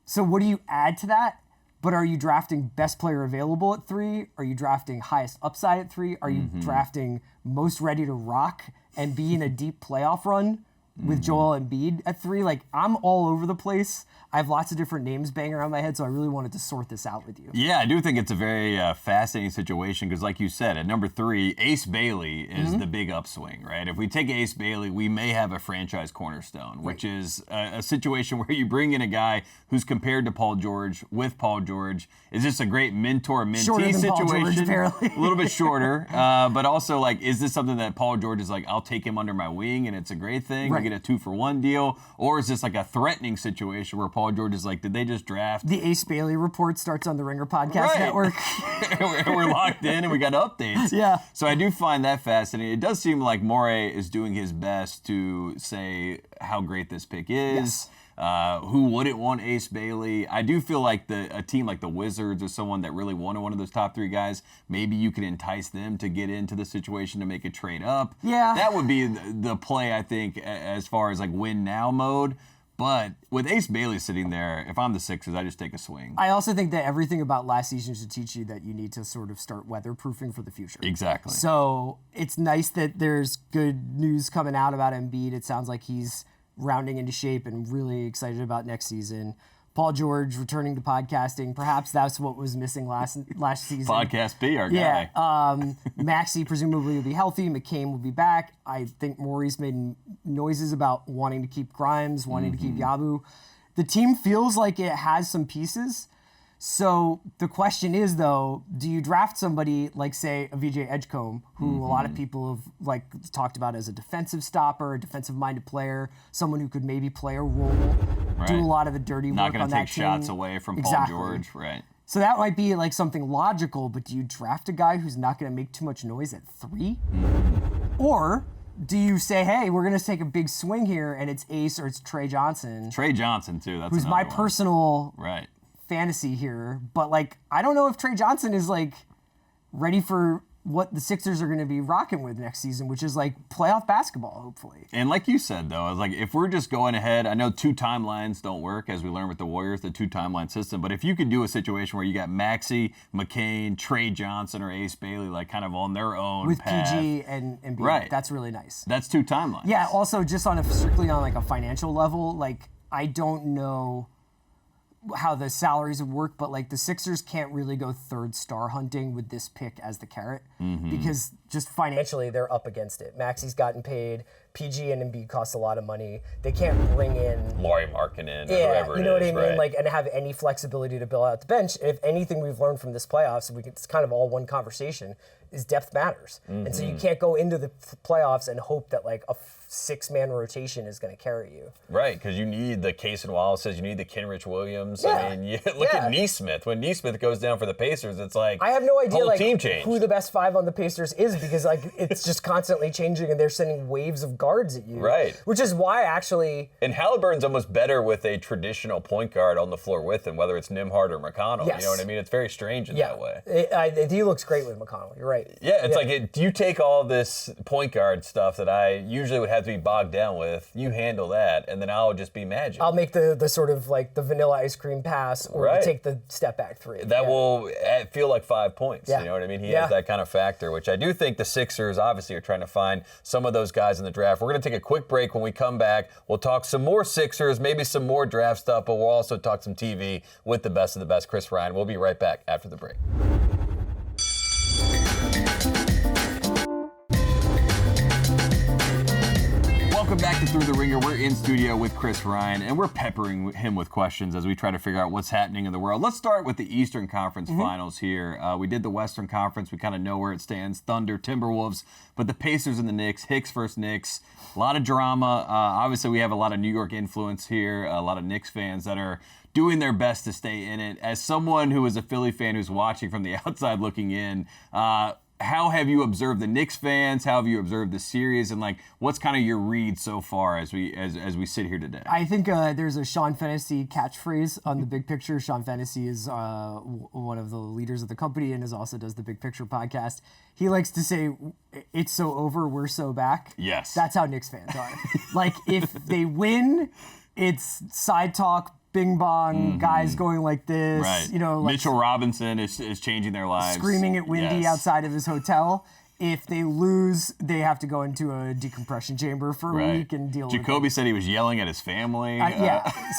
So what do you add to that? But are you drafting best player available at 3? Are you drafting highest upside at 3? Are you drafting most ready to rock and be in a deep playoff run with Joel Embiid at 3? Like, I'm all over the place. I have lots of different names banging around my head, so I really wanted to sort this out with you. Yeah, I do think it's a very fascinating situation because, like you said, at number 3, Ace Bailey is the big upswing, right? If we take Ace Bailey, we may have a franchise cornerstone, which is a situation where you bring in a guy who's compared to Paul George with Paul George. Is this a great mentor-mentee situation? Paul George, apparently. A little bit shorter, but also, like, is this something that Paul George is like, I'll take him under my wing and it's a great thing? We get a 2-for-1 deal? Or is this like a threatening situation where Paul George is like, did they just draft? The Ace Bailey report starts on the Ringer Podcast Network. We're locked in and we got updates. Yeah. So I do find that fascinating. It does seem like Morey is doing his best to say how great this pick is. Who wouldn't want Ace Bailey? I do feel like a team like the Wizards or someone that really wanted one of those top 3 guys, maybe you could entice them to get into the situation to make a trade up. Yeah. That would be the play, I think, as far as like win now mode. But with Ace Bailey sitting there, if I'm the Sixers, I just take a swing. I also think that everything about last season should teach you that you need to sort of start weatherproofing for the future. Exactly. So it's nice that there's good news coming out about Embiid. It sounds like he's rounding into shape and really excited about next season. Paul George returning to podcasting. Perhaps that's what was missing last season. Podcast B, our guy. Yeah. Maxey presumably will be healthy. McCain will be back. I think Maurice made noises about wanting to keep Grimes, wanting to keep Yabu. The team feels like it has some pieces. So the question is, though, do you draft somebody like, say, a VJ Edgecombe, who a lot of people have like talked about as a defensive stopper, a defensive-minded player, someone who could maybe play a role, do a lot of the dirty work on that team. Not going to take shots away from Paul George, right? So that might be like something logical, but do you draft a guy who's not going to make too much noise at 3? Or do you say, hey, we're going to take a big swing here, and it's Ace or it's Trey Johnson? Trey Johnson, too. That's who's my personal fantasy here. But, like, I don't know if Trey Johnson is, like, ready for what the Sixers are going to be rocking with next season, which is, like, playoff basketball, hopefully. And like you said, though, I was like, if we're just going ahead, I know 2 timelines don't work, as we learned with the Warriors, the 2 timeline system. But if you could do a situation where you got Maxey, McCain, Trey Johnson, or Ace Bailey, like, kind of on their own with path. PG and B, that's really nice. That's 2 timelines. Yeah, also, just on strictly on, like, a financial level, like, I don't know how the salaries would work, but like the Sixers can't really go 3rd star hunting with this pick as the carrot because just financially they're up against it. Maxey's gotten paid, PG and Embiid cost a lot of money. They can't bring in Lauri Markkanen, or whoever you know what I mean, right. like, and have any flexibility to build out the bench. And if anything we've learned from this playoffs, it's kind of all one conversation, is depth matters. And so you can't go into the playoffs and hope that like a 6-man rotation is going to carry you. Right, because you need the Case and Wallaces, you need the Kenrich Williams. I mean, look at Neesmith. When Neesmith goes down for the Pacers, it's like I have no idea like team change. Who the best 5 on the Pacers is because like it's just constantly changing and they're sending waves of guards at you. Right. Which is why actually. And Halliburton's almost better with a traditional point guard on the floor with him, whether it's Nimhard or McConnell. Yes. You know what I mean? It's very strange in that way. He looks great with McConnell. You're right. Yeah, it's like you take all this point guard stuff that I usually would have to be bogged down with, you handle that, and then I'll just be Magic. I'll make the sort of like the vanilla ice cream pass or take the step back 3. That will feel like 5 points. Yeah. You know what I mean? He has that kind of factor, which I do think the Sixers obviously are trying to find some of those guys in the draft. We're going to take a quick break. When we come back, we'll talk some more Sixers, maybe some more draft stuff, but we'll also talk some TV with the best of the best, Chris Ryan. We'll be right back after the break. Welcome back to Thru the Ringer. We're in studio with Chris Ryan, and we're peppering him with questions as we try to figure out what's happening in the world. Let's start with the Eastern Conference Finals here. We did the Western Conference. We kind of know where it stands. Thunder, Timberwolves, but the Pacers and the Knicks, Hicks versus Knicks. A lot of drama. Obviously, we have a lot of New York influence here, a lot of Knicks fans that are doing their best to stay in it. As someone who is a Philly fan who's watching from the outside looking in, how have you observed the Knicks fans? How have you observed the series? And like, what's kind of your read so far as we sit here today? I think there's a Sean Fennessy catchphrase on the Big Picture. Sean Fennessy is one of the leaders of the company and also does the Big Picture podcast. He likes to say, "It's so over, we're so back." Yes, that's how Knicks fans are. Like if they win, it's side talk. Bing bong, guys going like this, right. You know, like Mitchell Robinson is changing their lives. Screaming at Windy outside of his hotel. If they lose, they have to go into a decompression chamber for a week and deal with it. Jacoby said he was yelling at his family.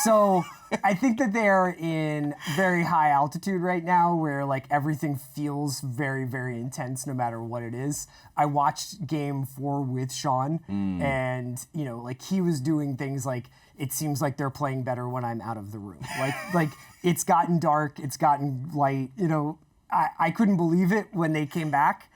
So I think that they're in very high altitude right now where like everything feels very, very intense no matter what it is. I watched game 4 with Sean and, you know, like he was doing things like, it seems like they're playing better when I'm out of the room. Like it's gotten dark, it's gotten light. You know, I couldn't believe it when they came back.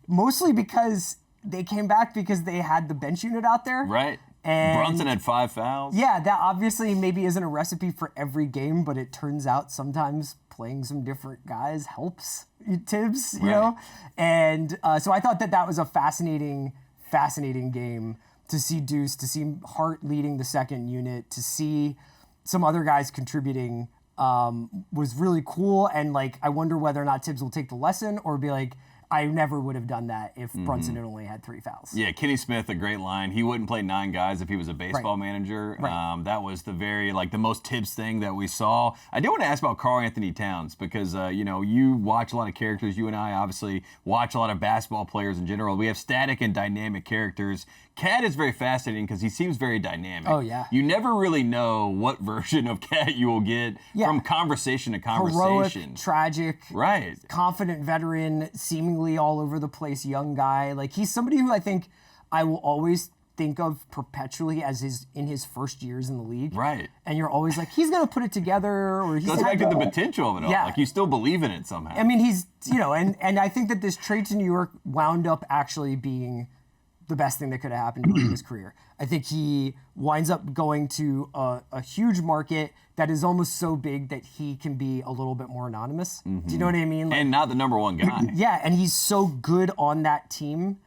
Mostly because they came back because they had the bench unit out there. Right. And Brunson had 5 fouls. Yeah, that obviously maybe isn't a recipe for every game, but it turns out sometimes playing some different guys helps Tibbs, you know? And so I thought that was a fascinating game to see Deuce, to see Hart leading the second unit, to see some other guys contributing was really cool. And like, I wonder whether or not Tibbs will take the lesson or be like, I never would have done that if Brunson had only had 3 fouls. Yeah, Kenny Smith, a great line. He wouldn't play 9 guys if he was a baseball manager. Right. That was the most Tibbs thing that we saw. I do want to ask about Karl Anthony Towns because, you know, you watch a lot of characters. You and I obviously watch a lot of basketball players in general. We have static and dynamic characters. Cat is very fascinating because he seems very dynamic. Oh, yeah. You never really know what version of Cat you will get from conversation to conversation. Heroic, tragic, confident veteran, seemingly all over the place young guy. Like, he's somebody who I think I will always think of perpetually as in his first years in the league. Right. And you're always like, he's going to put it together, or he's Goes back to the potential of it all. Yeah. Like, you still believe in it somehow. I mean, he's, and I think that this trade to New York wound up actually being the best thing that could have happened to him in his career. I think he winds up going to a huge market that is almost so big that he can be a little bit more anonymous. Do you know what I mean? And not the number one guy. Yeah, and he's so good on that team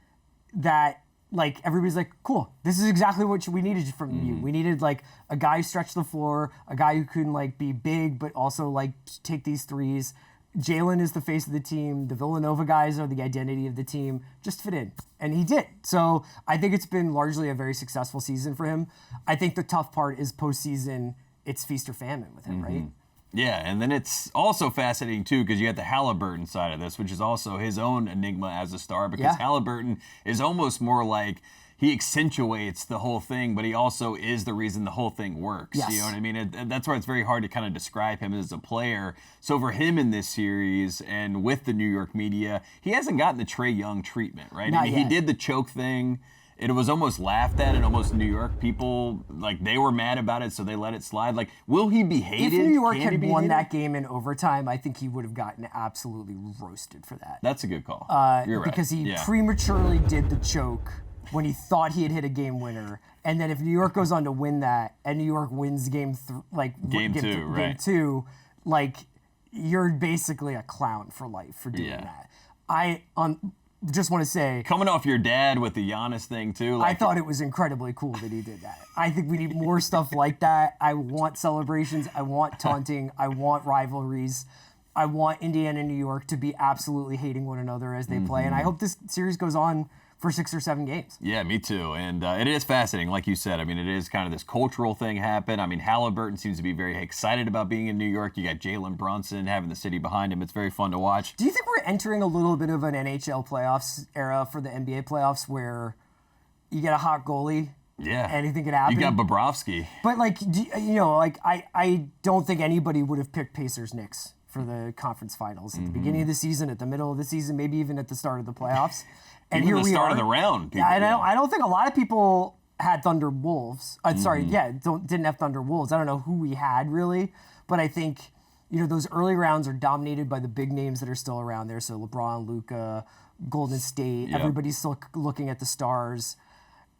that like everybody's like, cool, this is exactly what we needed from you. We needed like a guy who stretched the floor, a guy who can like be big but also like take these threes. Jalen is the face of the team. The Villanova guys are the identity of the team. Just fit in. And he did. So I think it's been largely a very successful season for him. I think the tough part is postseason, it's feast or famine with him, right? Yeah, and then it's also fascinating, too, because you got the Halliburton side of this, which is also his own enigma as a star, because Halliburton is almost more like he accentuates the whole thing, but he also is the reason the whole thing works. Yes. You know what I mean? That's why it's very hard to kind of describe him as a player. So for him in this series and with the New York media, he hasn't gotten the Trae Young treatment, right? Not I mean, yet. he did the choke thing. It was almost laughed at, and almost New York people, like, they were mad about it, so they let it slide. Like, will he be hated? If New York Can he had be won hated? that game in overtime, I think he would have gotten absolutely roasted for that. That's a good call. You're right. Because he Yeah. prematurely did the choke when he thought he had hit a game winner. And then if New York goes on to win that, and New York wins game two, like, you're basically a clown for life for doing that. I just want to say, Coming off your dad with the Giannis thing, too. I Like, thought it was incredibly cool that he did that. I think we need more stuff like that. I want celebrations. I want taunting. I want rivalries. I want Indiana and New York to be absolutely hating one another as they play. And I hope this series goes on for 6 or 7 games. Yeah, me too. And it is fascinating, like you said. I mean, it is kind of this cultural thing happen. I mean, Halliburton seems to be very excited about being in New York. You got Jalen Brunson having the city behind him. It's very fun to watch. Do you think we're entering a little bit of an NHL playoffs era for the NBA playoffs where you get a hot goalie? Yeah. Anything can happen. You got Bobrovsky. But like, I don't think anybody would have picked Pacers-Knicks for the conference finals at the beginning of the season, at the middle of the season, maybe even at the start of the playoffs. And Even here the we start are. of the round. People, I don't think a lot of people had Thunder Wolves. Didn't have Thunder Wolves. I don't know who we had really, but I think those early rounds are dominated by the big names that are still around there. So LeBron, Luka, Golden State. Yep. Everybody's still looking at the stars,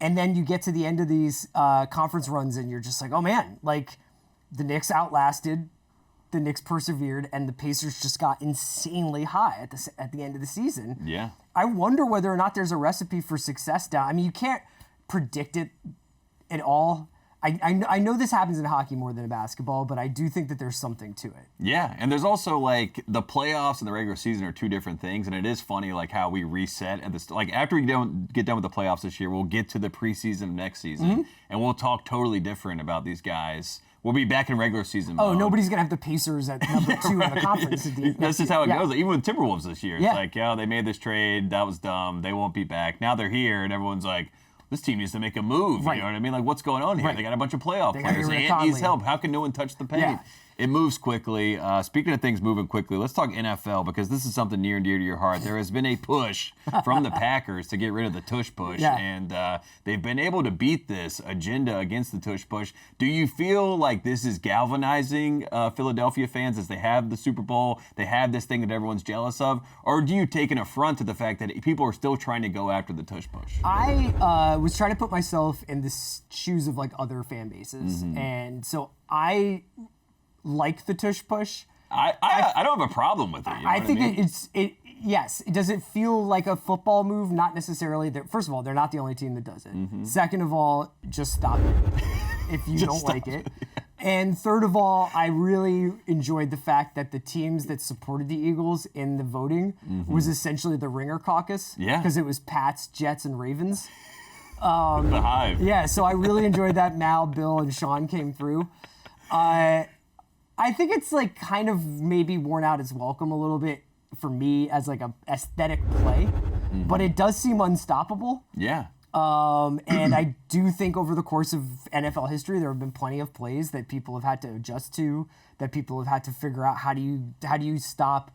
and then you get to the end of these conference runs, and you're just like, oh man, like the Knicks outlasted. The Knicks persevered, and the Pacers just got insanely high at the end of the season. Yeah. I wonder whether or not there's a recipe for success down. I mean, you can't predict it at all. I know this happens in hockey more than in basketball, but I do think that there's something to it. Yeah, and there's also like the playoffs and the regular season are two different things, and it is funny like how we reset at this. Like after we get done with the playoffs this year, we'll get to the preseason of next season, and we'll talk totally different about these guys. We'll be back in regular season mode. Oh, nobody's going to have the Pacers at number 2 in the conference. That's just how it goes. Even with Timberwolves this year, it's Yeah. like, they made this trade. That was dumb. They won't be back. Now they're here, and everyone's like, this team needs to make a move. Right. You know what I mean? Like, what's going on here? Right. They got a bunch of playoff They got players. Rick Ant Conley. needs help. How can no one touch the paint? Yeah. It moves quickly. Speaking of things moving quickly, let's talk NFL because this is something near and dear to your heart. There has been a push from the Packers to get rid of the tush push, Yeah. and they've been able to beat this agenda against the tush push. Do you feel like this is galvanizing Philadelphia fans as they have the Super Bowl, they have this thing that everyone's jealous of, or do you take an affront to the fact that people are still trying to go after the tush push? I was trying to put myself in the shoes of like other fan bases, and so I like the tush push. I don't have a problem with it. You know I what think I mean? yes. Does it feel like a football move? Not necessarily. First of all, they're not the only team that does it. Second of all, just stop it if you don't like it. And third of all, I really enjoyed the fact that the teams that supported the Eagles in the voting was essentially the Ringer caucus. Yeah. Because it was Pats, Jets, and Ravens. The Hive. Yeah, so I really enjoyed that. Mal, Bill, and Sean came through. I think it's like kind of maybe worn out its welcome a little bit for me as like a aesthetic play, but it does seem unstoppable. Yeah. And I do think over the course of NFL history, there have been plenty of plays that people have had to adjust to, that people have had to figure out how do you stop,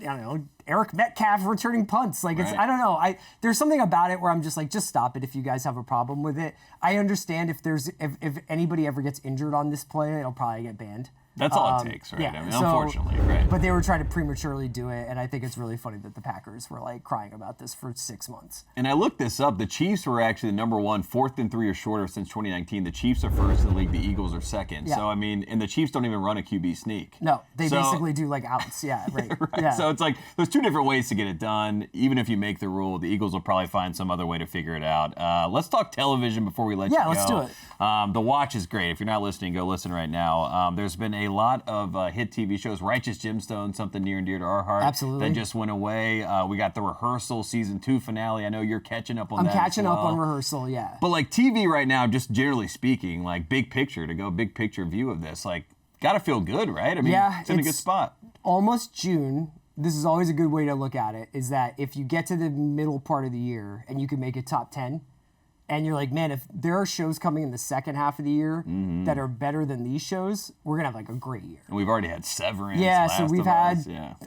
I don't know, Eric Metcalf returning punts. Like, it's, I don't know. There's something about it where I'm just like, just stop it if you guys have a problem with it. I understand if anybody ever gets injured on this play, it'll probably get banned. That's all it takes, right? Yeah, I mean, unfortunately, right? But they were trying to prematurely do it, and I think it's really funny that the Packers were like crying about this for 6 months. And I looked this up. The Chiefs were actually the number one, 4th and 3 or shorter since 2019. The Chiefs are first in the league. The Eagles are second. Yeah. So, I mean, and the Chiefs don't even run a QB sneak. No, they basically do like outs. Yeah, right. Right. Yeah. So it's like there's 2 different ways to get it done. Even if you make the rule, the Eagles will probably find some other way to figure it out. Let's talk television before we let you go. Yeah, let's do it. The Watch is great. If you're not listening, go listen right now. There's been a lot of hit TV shows. Righteous Gemstones, something near and dear to our heart. Absolutely. That just went away. We got The Rehearsal season 2 finale. I know you're catching up on that. I'm catching as up well. on Rehearsal, yeah. But like TV right now, just generally speaking, like big picture, to go big picture view of this, like gotta feel good, right? I mean, it's in a good spot. Almost June. This is always a good way to look at it, is that if you get to the middle part of the year and you can make it top 10, and you're like, man, if there are shows coming in the second half of the year that are better than these shows, we're going to have like a great year. And we've already had Severance. Yeah, Last so we've of had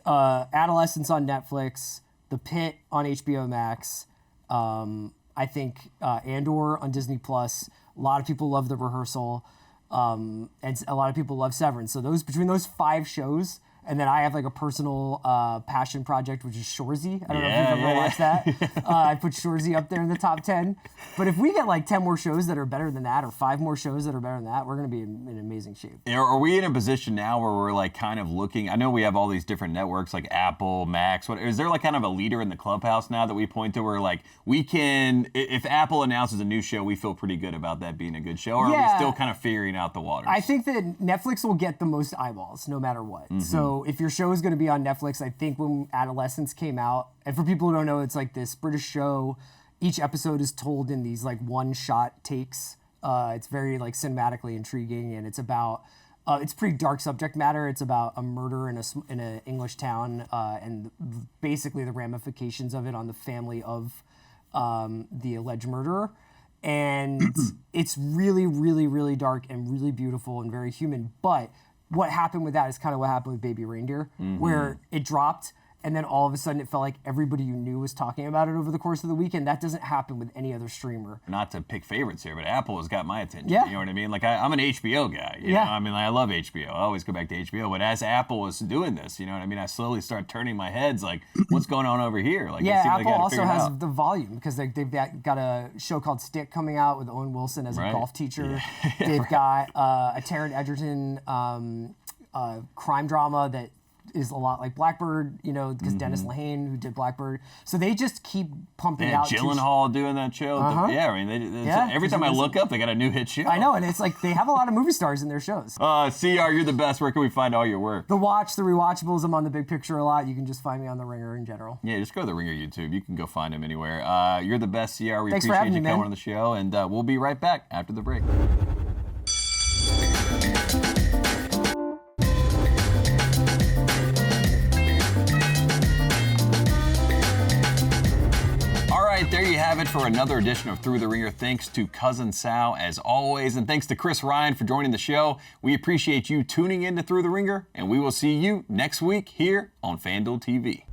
Us, Adolescence on Netflix, The Pit on HBO Max, I think Andor on Disney Plus. A lot of people love The Rehearsal, and a lot of people love Severance. So between those 5 shows, and then I have like a personal passion project, which is Shoresy. I don't know if you've ever watched that. I put Shoresy up there in the top 10. But if we get like 10 more shows that are better than that, or 5 more shows that are better than that, we're going to be in amazing shape. Are we in a position now where we're like kind of looking? I know we have all these different networks like Apple, Max. Is there like kind of a leader in the clubhouse now that we point to where like we can, if Apple announces a new show, we feel pretty good about that being a good show? Or are we still kind of figuring out the waters? I think that Netflix will get the most eyeballs no matter what. So if your show is going to be on Netflix, I think when Adolescence came out, and for people who don't know, it's like this British show. Each episode is told in these like one-shot takes. It's very like cinematically intriguing, and it's about it's pretty dark subject matter. It's about a murder in an English town, and basically the ramifications of it on the family of the alleged murderer. And it's really, really, really dark and really beautiful and very human. But what happened with that is kind of what happened with Baby Reindeer, where it dropped, and then all of a sudden it felt like everybody you knew was talking about it over the course of the weekend. That doesn't happen with any other streamer. Not to pick favorites here, but Apple has got my attention. Yeah. You know what I mean? Like I'm an HBO guy. You know? I mean, like, I love HBO. I always go back to HBO. But as Apple was doing this, you know what I mean? I slowly start turning my heads like, what's going on over here? Like, Yeah, it seemed like Apple I gotta also figure it has out. the volume, because they've got a show called Stick coming out with Owen Wilson as a golf teacher. They've got a Taron Egerton crime drama that is a lot like Blackbird, you know, because Dennis Lehane, who did Blackbird. So they just keep pumping out. Gyllenhaal doing that show. Yeah, I mean, every time I look up, they got a new hit show. I know, and it's like they have a lot of movie stars in their shows. CR, you're the best. Where can we find all your work? The Watch, The Rewatchables, I'm on The Big Picture a lot. You can just find me on The Ringer in general. Yeah, just go to the Ringer YouTube. You can go find him anywhere. You're the best, CR. We Thanks for appreciate having you me, coming man. on the show, and we'll be right back after the break. There you have it for another edition of Thru the Ringer. Thanks to Cousin Sal, as always, and thanks to Chris Ryan for joining the show. We appreciate you tuning in to Thru the Ringer, and we will see you next week here on FanDuel TV.